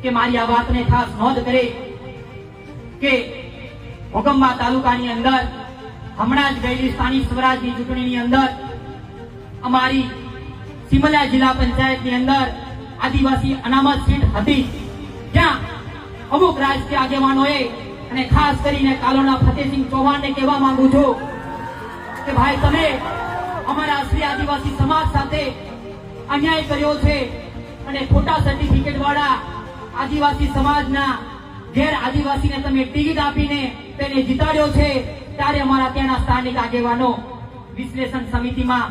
કે મારી આ વાતને ખાસ નોંધ કરે કે ઘોગંબા તાલુકાની અંદર હમણાં જ ગયેલી સ્થાનિક સ્વરાજની ચૂંટણીની અંદર અમારી સિમલા જિલ્લા પંચાયતની અંદર આદિવાસી અનામત સીટ હતી, જ્યાં અમુક રાજકીય આગેવાનોએ અને ખાસ કરીને કાલોના ફતેહસિંહ ચૌહાણને કહેવા માંગુ છું કે ભાઈ તમે અમારા અસલી આદિવાસી સમાજ સાથે અન્યાય કર્યો છે અને ખોટા સર્ટિફિકેટ વાળા આદિવાસી સમાજના ગેર આદિવાસીને તમે ટિકિટ આપીને તેને જીતાડ્યો છે। ત્યારે અમારા ત્યાંના સ્થાનિક આગેવાનો વિશ્લેષણ સમિતિમાં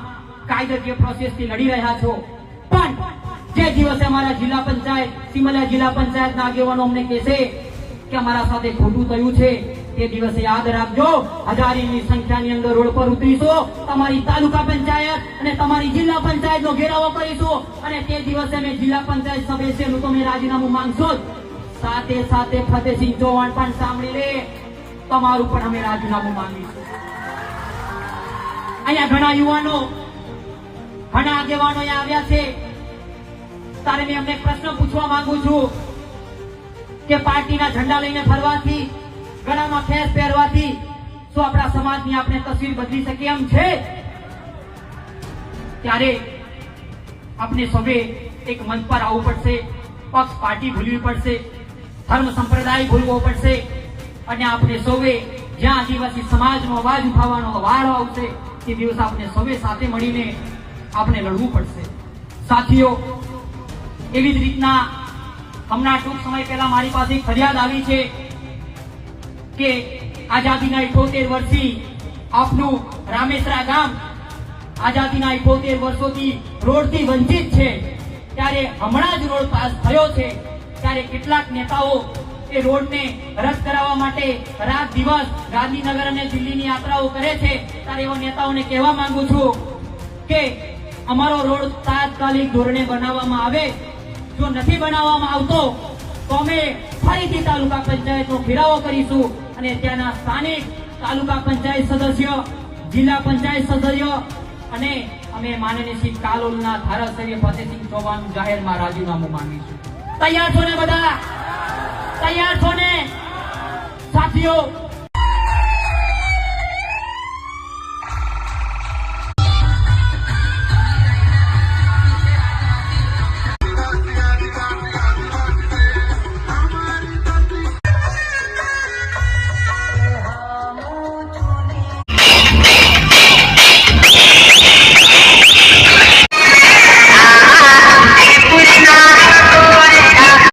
કાયદાકીય પ્રોસેસથી લડી રહ્યા છો, પણ જે દિવસે અમારા જિલ્લા પંચાયત સિમલા જિલ્લા પંચાયતના આગેવાનો અમને કહેશે કે અમારા સાથે ખોટું થયું છે, તે દિવસે યાદ રાખજો હજારીની સંખ્યાની અંદર રોડ પર ઉતરીશું, તમારી તાલુકા પંચાયત અને તમારી જિલ્લા પંચાયતનો ઘેરાવો કરીશું અને તે દિવસે અમે જિલ્લા પંચાયત સદસ્યનું તમે રાજીનામું માંગશો, સાથે સાથે ફતેહસિંહ ચૌહાણ પણ સાંભળી લે, તમારું પણ અમે રાજીનામું માંગીશું। અહીંયા ઘણા યુવાનો ઘણા આગેવાનો અહીંયા આવ્યા છે, તારે મેં અમને પ્રશ્ન પૂછવા માંગુ છું કે પાર્ટીના ઝંડા લઈને ફરવાથી, ગળામાં ખેસ પહેરવાથી શું આપણા સમાજની આપણે તસવીર બદલી શકીએ એમ છે? ત્યારે આપણે સૌએ એક મંચ પર આવવું પડશે, પક્ષ પાર્ટી ભૂલવી પડશે, ધર્મ સંપ્રદાય ભૂલવો પડશે અને આપણે સૌએ જ્યાં આદિવાસી સમાજનો અવાજ ઉઠાવવાનો વારો આવશે તે દિવસ આપણે સૌએ સાથે મળીને આપણે લડવું પડશે। સાથીઓ, એવી જ રીતના હમણાં ટૂંક સમય પહેલા મારી પાસે ફરિયાદ આવી છે કે આઝાદીના 78 વર્ષથી આપનું રામેસરા ગામ આઝાદીના 78 વર્ષોથી રોડથી વંચિત છે, ત્યારે હમણાં જ રોડ પાસ થયો છે, ત્યારે કેટલાક નેતાઓ એ રોડને રદ કરાવવા માટે રાત દિવસ ગાંધીનગર અને દિલ્હીની યાત્રાઓ કરે છે। ત્યારે એવા નેતાઓને કહેવા માંગુ છું કે અમારો રોડ તાત્કાલિક ધોરણે બનાવવામાં આવે, જો નથી બનાવવામાં આવતો તો અમે ફરીથી તાલુકા પંચાયતનો ઘેરાવો કરીશું અને ત્યાંના સ્થાનિક તાલુકા પંચાયત સદસ્ય, જિલ્લા પંચાયત સદસ્ય અને અમે માનનીય શ્રી કાલોલના ધારાસભ્ય ફતેહસિંહ ચૌહાણનું જાહેરમાં રાજીનામું માંગીશું। તૈયાર છો ને બધા? તૈયાર છો ને સાથીઓ?